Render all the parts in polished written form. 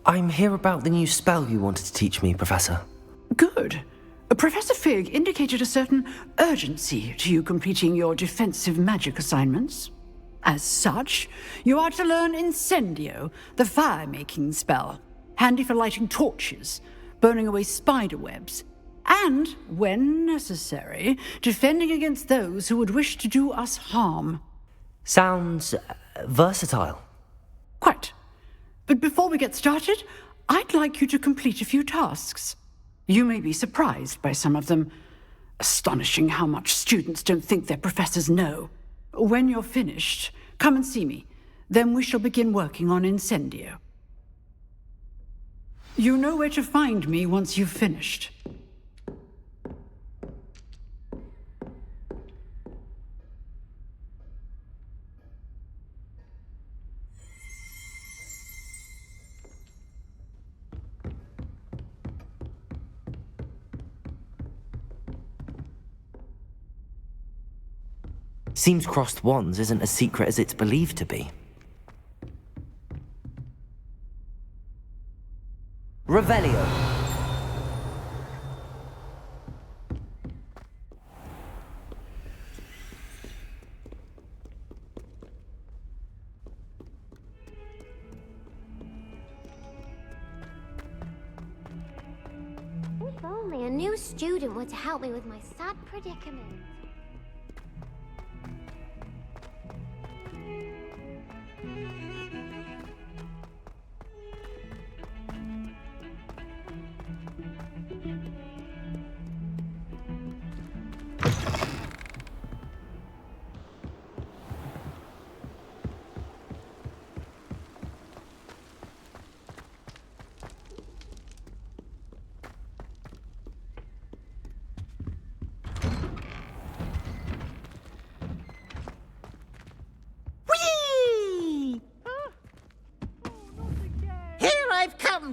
I'm here about the new spell you wanted to teach me, Professor. Good. Professor Fig indicated a certain urgency to you completing your defensive magic assignments. As such, you are to learn Incendio, the fire-making spell, handy for lighting torches, burning away spider webs, and, when necessary, defending against those who would wish to do us harm. Sounds versatile. Quite. But before we get started, I'd like you to complete a few tasks. You may be surprised by some of them. Astonishing how much students don't think their professors know. When you're finished, come and see me. Then we shall begin working on Incendio. You know where to find me once you've finished. Seems crossed wands isn't as secret as it's believed to be. Revelio. If only a new student were to help me with my sad predicament.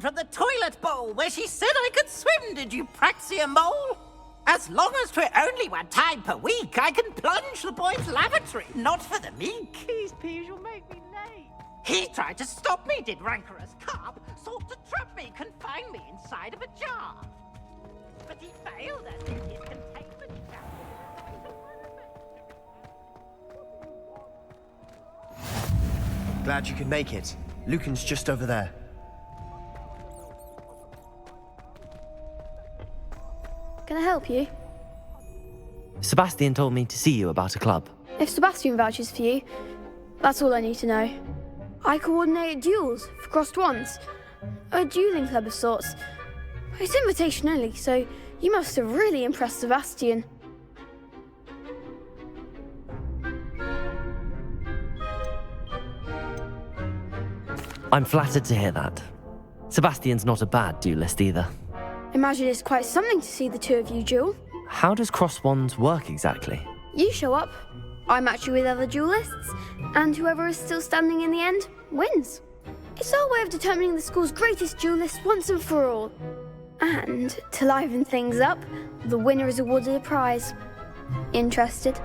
From the toilet bowl where she said I could swim, did you praxia mole? As long as 'twere only one time per week, I can plunge the boy's lavatory, not for the meek. Please, Piche, you'll make me late. He tried to stop me, did rancorous carp, sought to trap me, confine me inside of a jar. But he failed as in his containment Glad you could make it. Lucan's just over there. Can I help you? Sebastian told me to see you about a club. If Sebastian vouches for you, that's all I need to know. I coordinate duels for crossed wands. A dueling club of sorts. It's invitation only, so you must have really impressed Sebastian. I'm flattered to hear that. Sebastian's not a bad duelist either. Imagine it's quite something to see the two of you duel. How does cross wands work exactly? You show up, I match you with other duelists, and whoever is still standing in the end wins. It's our way of determining the school's greatest duelist once and for all. And to liven things up, the winner is awarded a prize. Interested?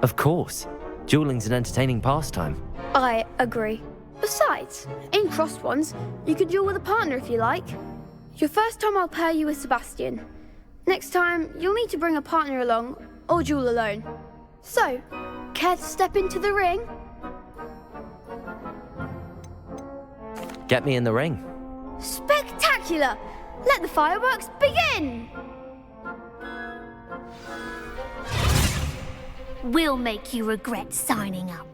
Of course. Dueling's an entertaining pastime. I agree. Besides, in crossed wands, you can duel with a partner if you like. Your first time I'll pair you with Sebastian. Next time, you'll need to bring a partner along, or duel alone. So, care to step into the ring? Get me in the ring. Spectacular! Let the fireworks begin! We'll make you regret signing up.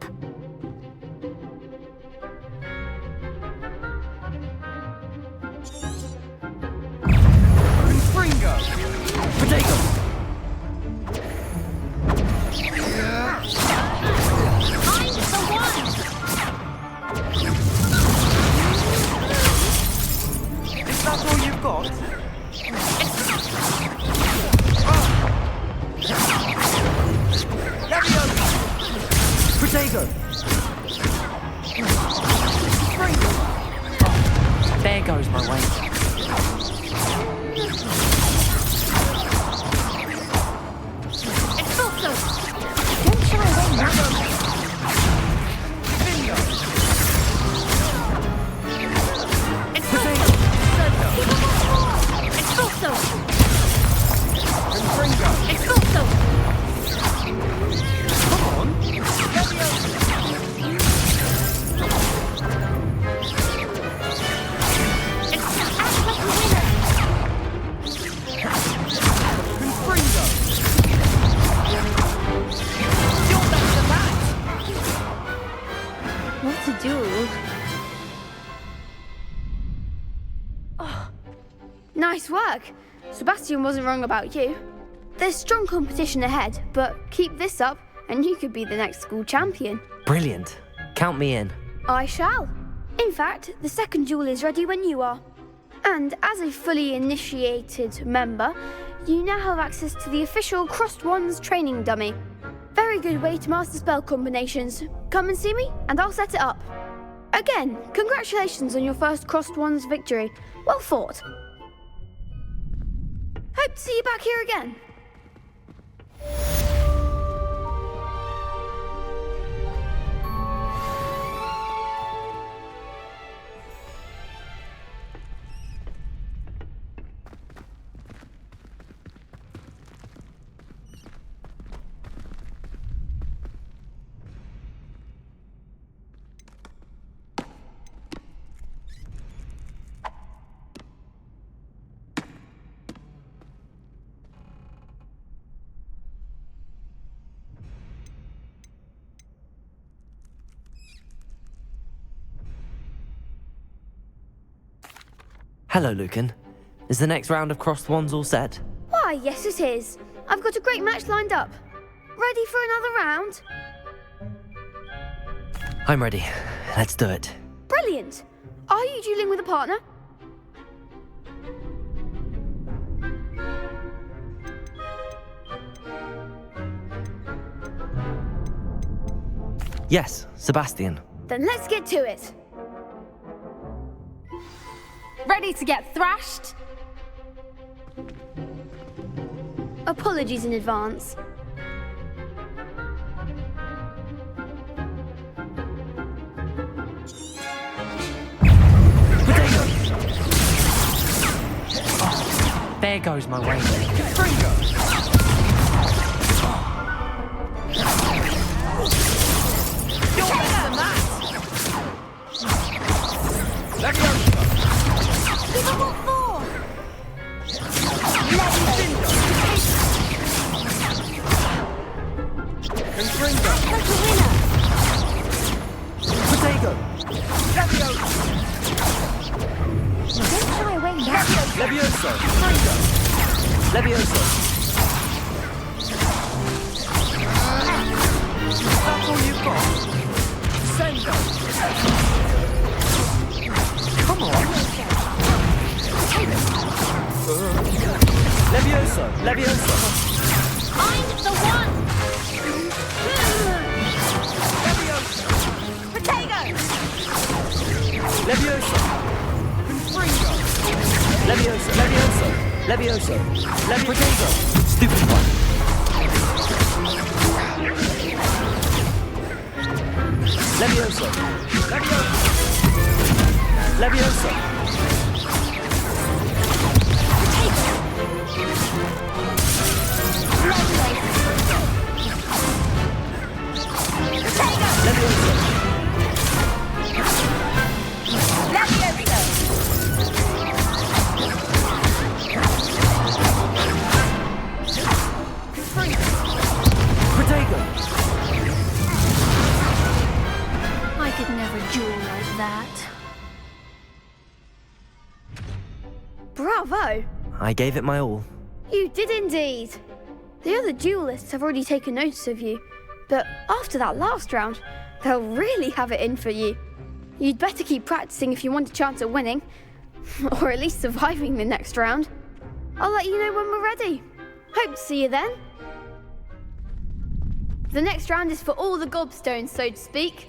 Potato! I'm the one! Is that all you've got? Potato! There goes my weight. Don't shy away now. Nice work. Sebastian wasn't wrong about you. There's strong competition ahead, but keep this up and you could be the next school champion. Brilliant. Count me in. I shall. In fact, the second duel is ready when you are. And as a fully initiated member, you now have access to the official Crossed Wands training dummy. Very good way to master spell combinations. Come and see me, and I'll set it up. Again, congratulations on your first Crossed Wands victory. Well fought. Hope to see you back here again. Hello, Lucan. Is the next round of Crossed Wands all set? Why, yes it is. I've got a great match lined up. Ready for another round? I'm ready. Let's do it. Brilliant. Are you dueling with a partner? Yes, Sebastian. Then let's get to it. Ready to get thrashed? Apologies in advance. There goes my way. You're better than that! Level 4! Like a winner! Potato! Don't shy away now. Levioso! Levioso! That's all you've got? Sendo! Come on! Levioso! Levioso! I'm the one! Potato! Levioso! Confringo! Levioso! Levioso! Levioso! Potato! Stupid one. Levioso! Levioso! Levioso! I could never duel like that. Bravo! I gave it my all. You did indeed. The other duelists have already taken notice of you, but after that last round, they'll really have it in for you. You'd better keep practicing if you want a chance at winning, or at least surviving the next round. I'll let you know when we're ready. Hope to see you then. The next round is for all the gobstones, so to speak.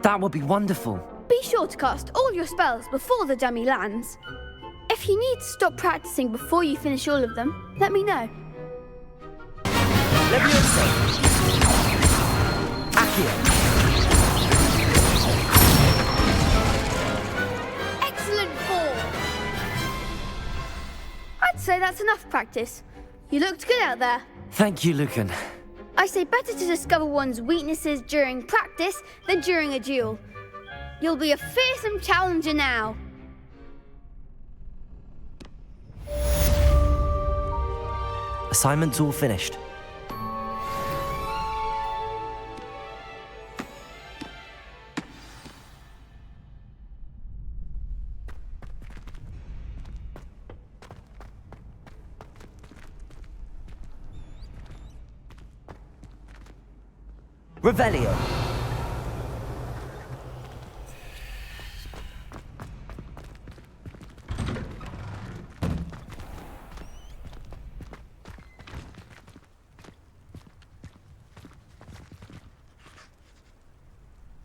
That would be wonderful. Be sure to cast all your spells before the dummy lands. If you need to stop practicing before you finish all of them, let me know. Levioso! Accio! Excellent fall! I'd say that's enough practice. You looked good out there. Thank you, Lucan. I say better to discover one's weaknesses during practice than during a duel. You'll be a fearsome challenger now. Assignment's all finished. Revelio.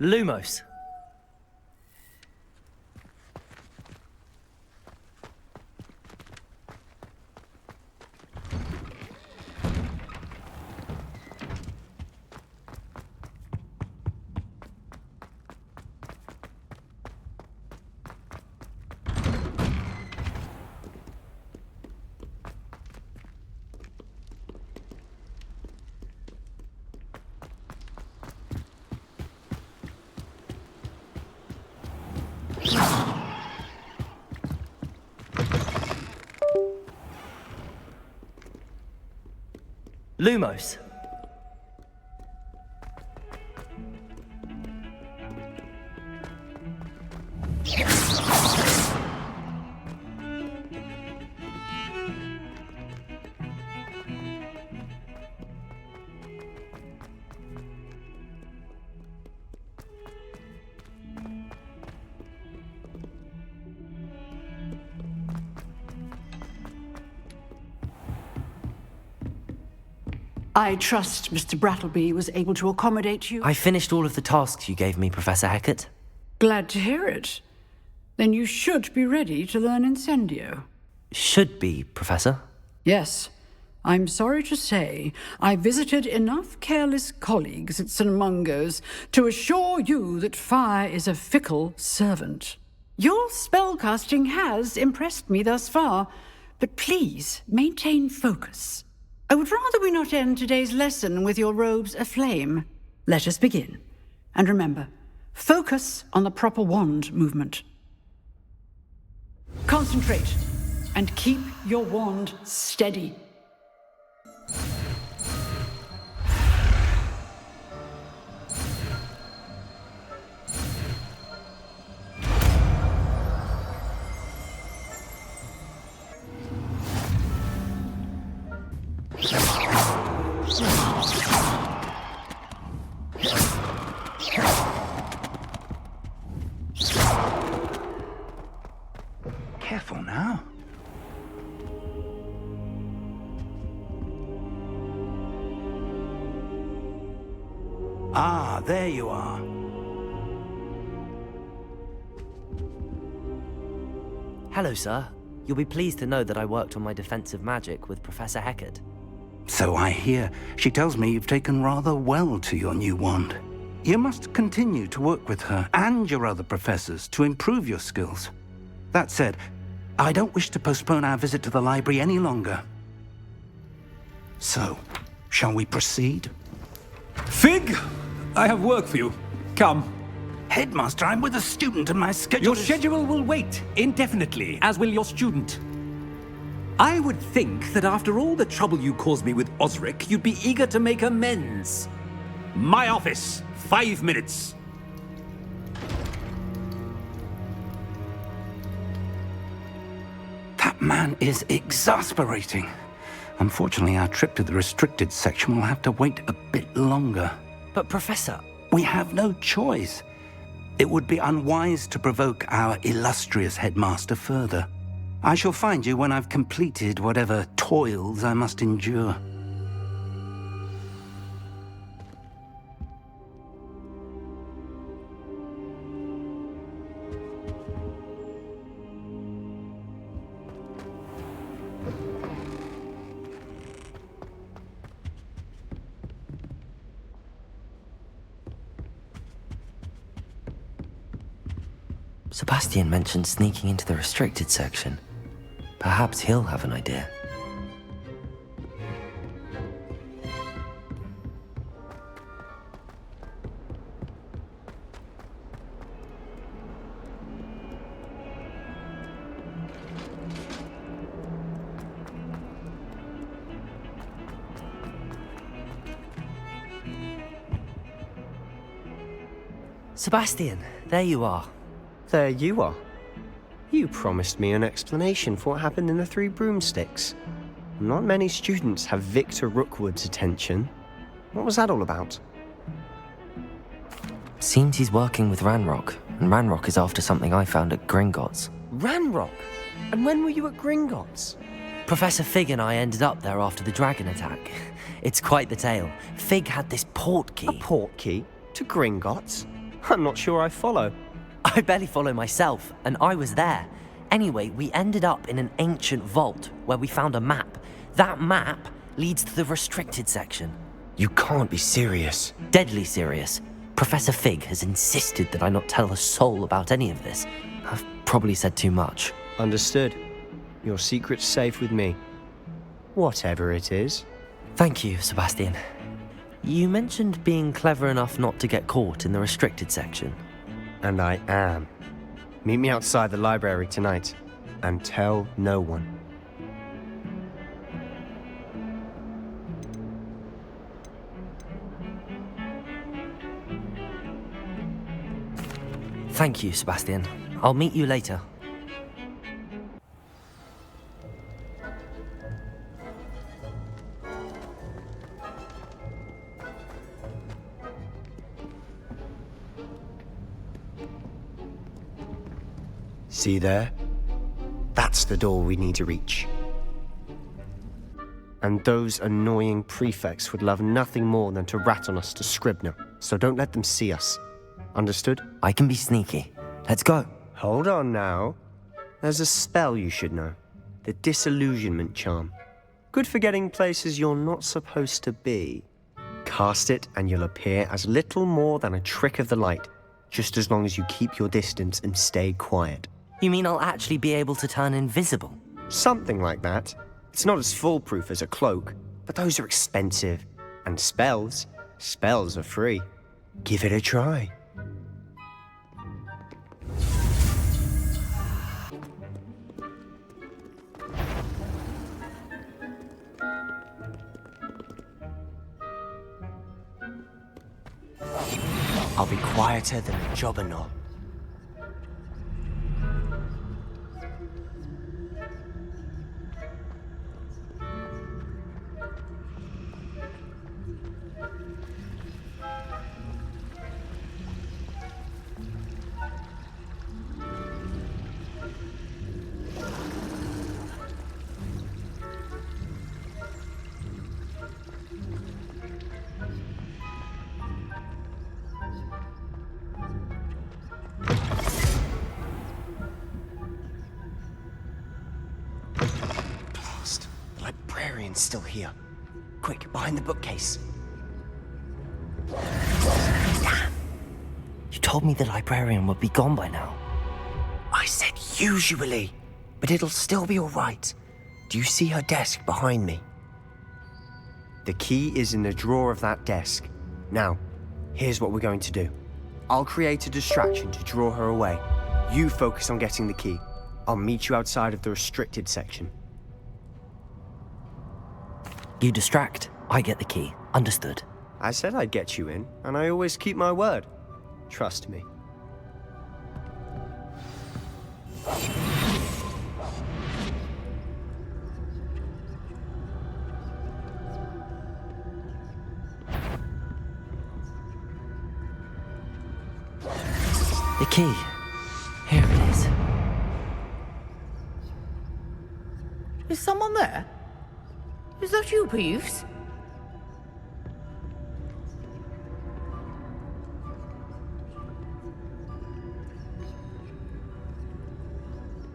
Lumos. Lumos. I trust Mr. Brattleby was able to accommodate you. I finished all of the tasks you gave me, Professor Hecat. Glad to hear it. Then you should be ready to learn Incendio. Should be, Professor. Yes. I'm sorry to say, I visited enough careless colleagues at St. Mungo's to assure you that fire is a fickle servant. Your spellcasting has impressed me thus far, but please maintain focus. I would rather we not end today's lesson with your robes aflame. Let us begin. And remember, focus on the proper wand movement. Concentrate, and keep your wand steady. Careful now. Ah, there you are. Hello, sir. You'll be pleased to know that I worked on my defensive magic with Professor Hecat. So I hear. She tells me you've taken rather well to your new wand. You must continue to work with her and your other professors to improve your skills. That said, I don't wish to postpone our visit to the library any longer. So, shall we proceed? Fig, I have work for you. Come. Headmaster, I'm with a student and my schedule Your is... schedule will wait indefinitely, as will your student. I would think that after all the trouble you caused me with Osric, you'd be eager to make amends. My office, 5 minutes. That man is exasperating. Unfortunately, our trip to the restricted section will have to wait a bit longer. But, Professor... We have no choice. It would be unwise to provoke our illustrious headmaster further. I shall find you when I've completed whatever toils I must endure. Sebastian mentioned sneaking into the restricted section. Perhaps he'll have an idea. Sebastian, there you are. There you are. You promised me an explanation for what happened in the Three Broomsticks. Not many students have Victor Rookwood's attention. What was that all about? Seems he's working with Ranrock, and Ranrock is after something I found at Gringotts. Ranrock? And when were you at Gringotts? Professor Fig and I ended up there after the dragon attack. It's quite the tale. Fig had this port key. A port key? To Gringotts? I'm not sure I follow. I barely follow myself, and I was there. Anyway, we ended up in an ancient vault where we found a map. That map leads to the restricted section. You can't be serious. Deadly serious. Professor Fig has insisted that I not tell a soul about any of this. I've probably said too much. Understood. Your secret's safe with me. Whatever it is. Thank you, Sebastian. You mentioned being clever enough not to get caught in the restricted section. And I am. Meet me outside the library tonight, and tell no one. Thank you, Sebastian. I'll meet you later. See there? That's the door we need to reach. And those annoying prefects would love nothing more than to rat on us to Scribner, so don't let them see us. Understood? I can be sneaky. Let's go. Hold on now. There's a spell you should know. The Disillusionment Charm. Good for getting places you're not supposed to be. Cast it and you'll appear as little more than a trick of the light, just as long as you keep your distance and stay quiet. You mean I'll actually be able to turn invisible? Something like that. It's not as foolproof as a cloak, but those are expensive. And spells are free. Give it a try. I'll be quieter than a jobberknoll. Still here. Quick, behind the bookcase. Damn! You told me the librarian would be gone by now. I said usually, but it'll still be all right. Do you see her desk behind me? The key is in the drawer of that desk. Now, here's what we're going to do. I'll create a distraction to draw her away. You focus on getting the key. I'll meet you outside of the restricted section. You distract, I get the key. Understood. I said I'd get you in, and I always keep my word. Trust me. The key. Here it is. Is someone there? Is that you, Peeves?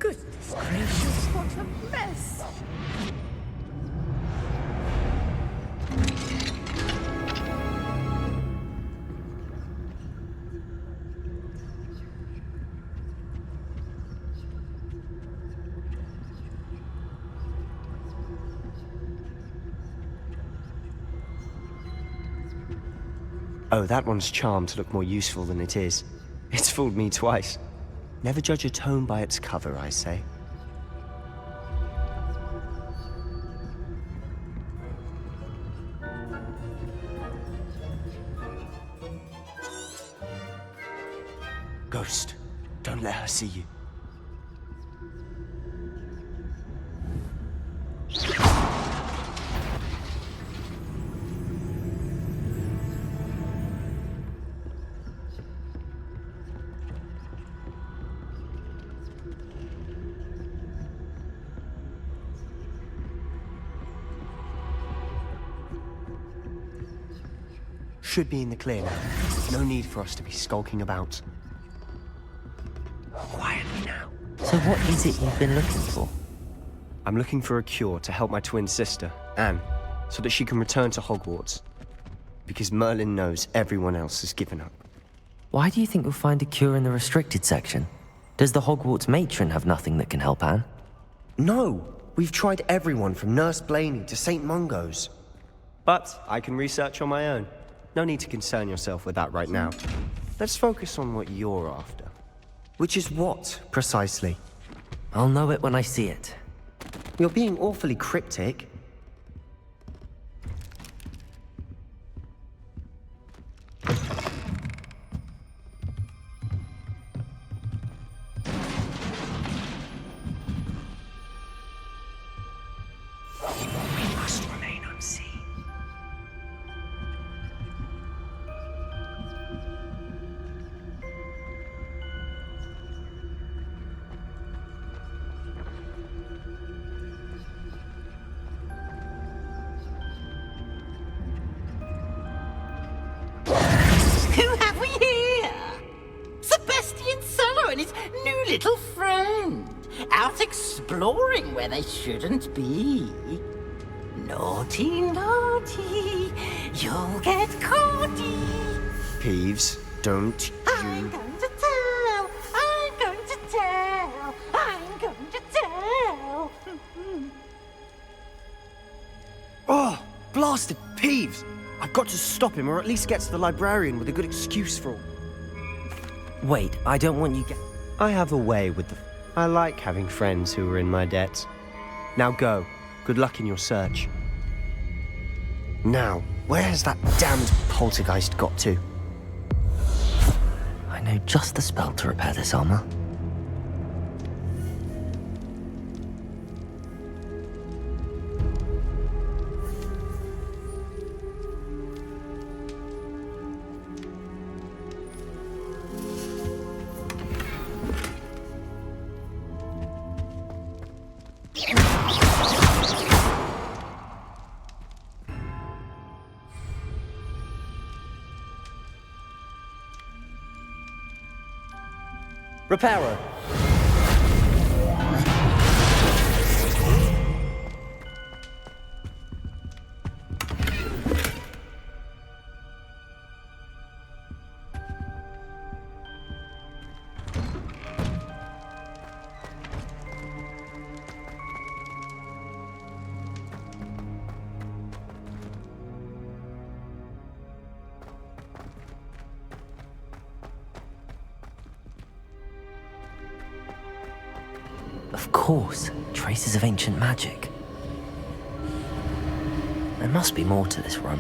Goodness gracious, what a mess! Oh, that one's charmed to look more useful than it is. It's fooled me twice. Never judge a tome by its cover, I say. Ghost, don't let her see you. Should be in the clear now. No need for us to be skulking about. Quietly now. So what is it you've been looking for? I'm looking for a cure to help my twin sister, Anne, so that she can return to Hogwarts. Because Merlin knows everyone else has given up. Why do you think we'll find a cure in the restricted section? Does the Hogwarts matron have nothing that can help Anne? No! We've tried everyone from Nurse Blaney to St. Mungo's. But I can research on my own. No need to concern yourself with that right now. Let's focus on what you're after. Which is what, precisely? I'll know it when I see it. You're being awfully cryptic. We must remain unseen. Little friend, out exploring where they shouldn't be. Naughty, naughty, you'll get caughty. Peeves, don't I'm going to tell, I'm going to tell, I'm going to tell. Oh, blasted Peeves! I've got to stop him, or at least get to the librarian with a good excuse for all. Wait, I don't want you I have a way with the... I like having friends who are in my debt. Now go. Good luck in your search. Now, where has that damned poltergeist got to? I know just the spell to repair this armor. Reparo. Of course, traces of ancient magic. There must be more to this run.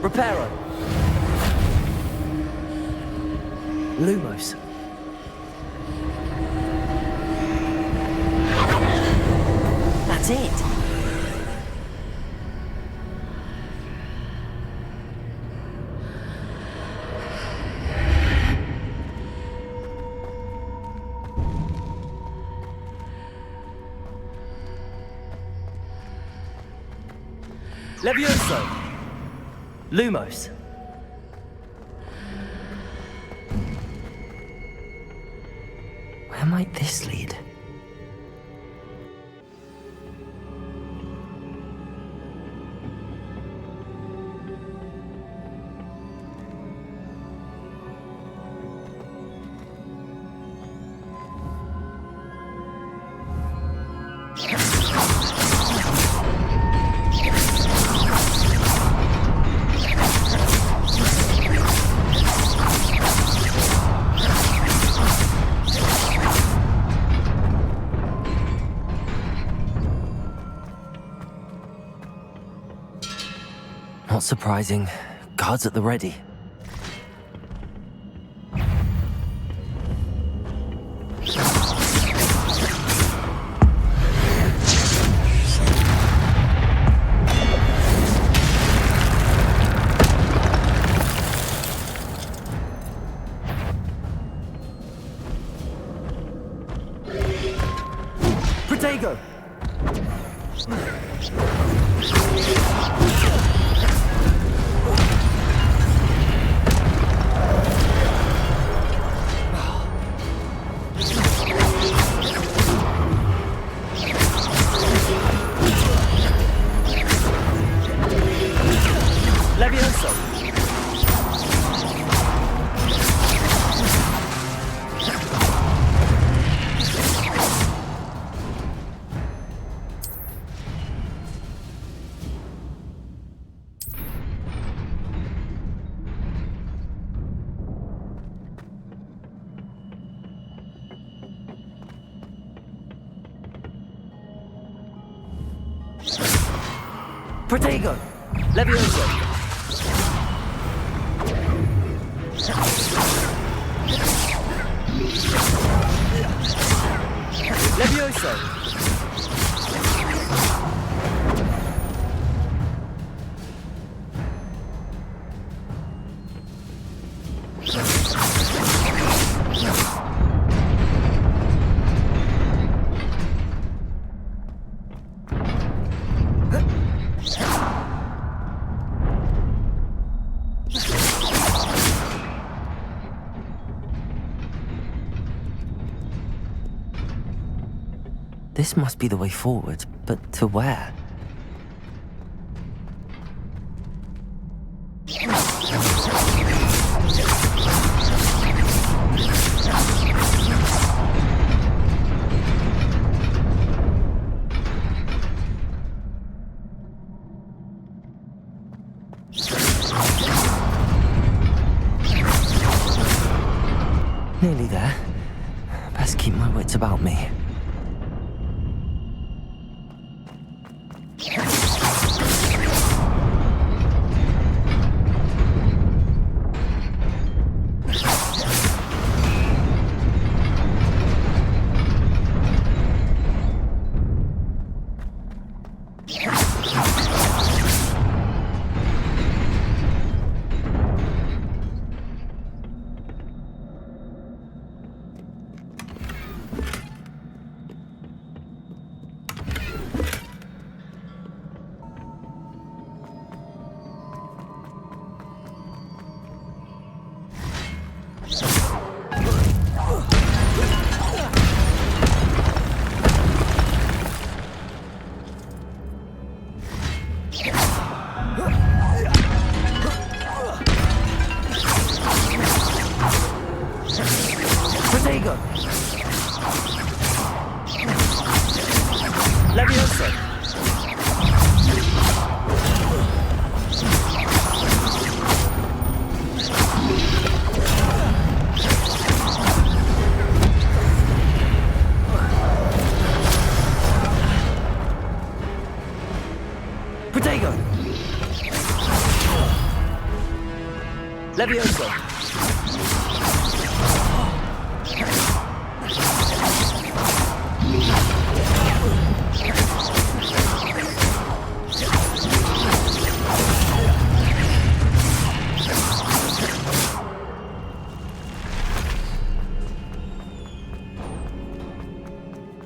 Reparo. Lumos. That's it. Levioso. Lumos. Where might this lead? surprising. Guards at the ready. Protego! Levioso! Protego! Levioso! Levioso! This must be the way forward, but to where? Nearly there. Best keep my wits about me. Protego! Levioso! Protego! Levioso!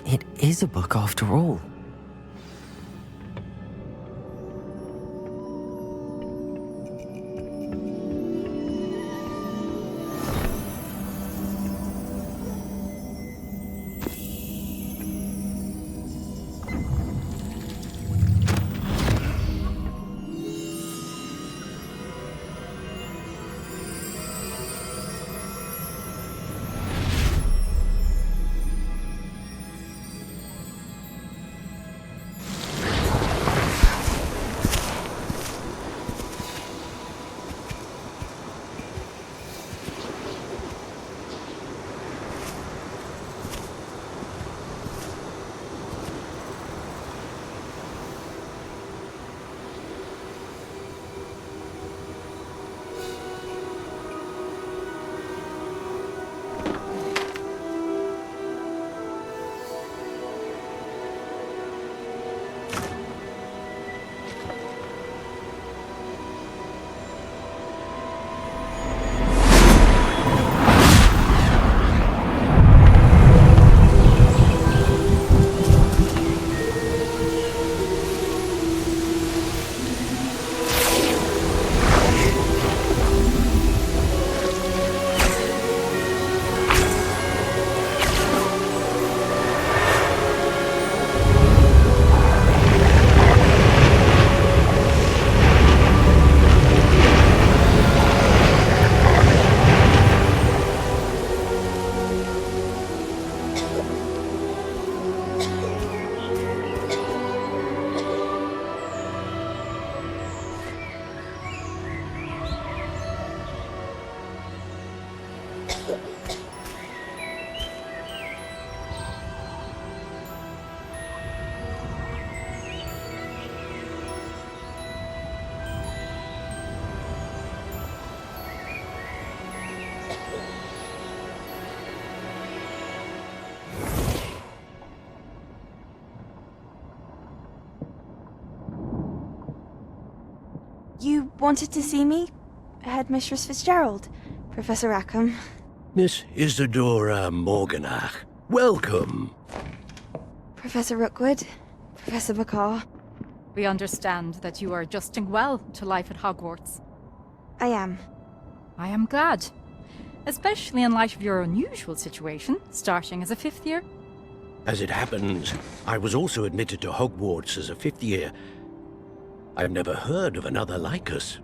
It is a book after all. You wanted to see me? Headmistress Fitzgerald, Professor Rackham. Miss Isadora Morganach, welcome. Professor Rookwood, Professor Mahakaal. We understand that you are adjusting well to life at Hogwarts. I am. I am glad. Especially in light of your unusual situation, starting as a 5th year. As it happens, I was also admitted to Hogwarts as a 5th year. I've never heard of another like us.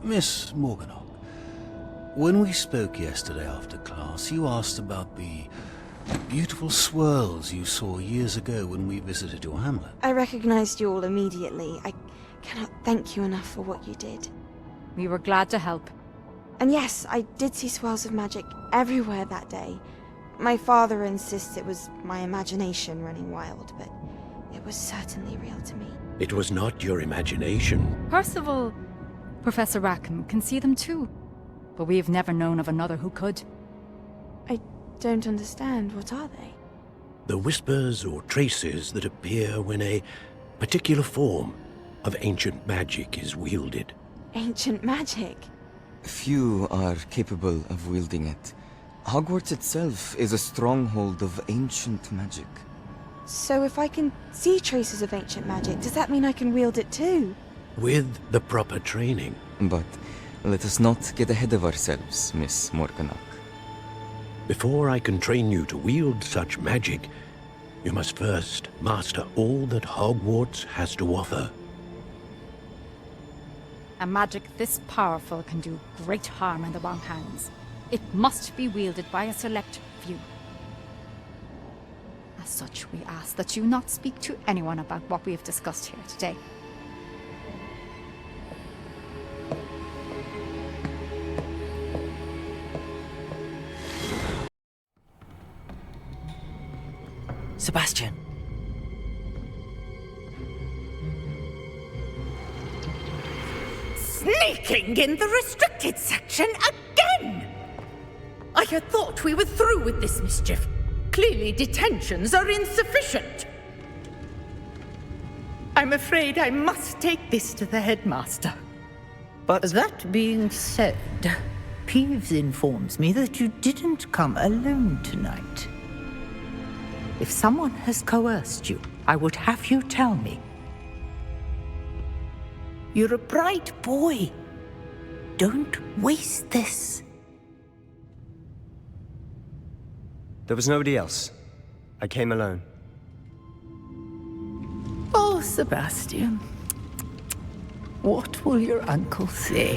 Miss Morganach, when we spoke yesterday after class, you asked about the beautiful swirls you saw years ago when we visited your hamlet. I recognized you all immediately. I cannot thank you enough for what you did. We were glad to help. And yes, I did see swirls of magic everywhere that day. My father insists it was my imagination running wild, but it was certainly real to me. It was not your imagination. Percival, Professor Rackham can see them too. But we have never known of another who could. I don't understand. What are they? The whispers or traces that appear when a particular form of ancient magic is wielded. Ancient magic? Few are capable of wielding it. Hogwarts itself is a stronghold of ancient magic. So if I can see traces of ancient magic, does that mean I can wield it too? With the proper training. But let us not get ahead of ourselves, Miss Morganach. Before I can train you to wield such magic, you must first master all that Hogwarts has to offer. A magic this powerful can do great harm in the wrong hands. It must be wielded by a select few. As such, we ask that you not speak to anyone about what we have discussed here today. Sebastian. Sneaking in the restricted section again! I had thought we were through with this mischief. Clearly detentions are insufficient. I'm afraid I must take this to the headmaster. But that being said, Peeves informs me that you didn't come alone tonight. If someone has coerced you, I would have you tell me. You're a bright boy. Don't waste this. There was nobody else. I came alone. Oh, Sebastian. What will your uncle say?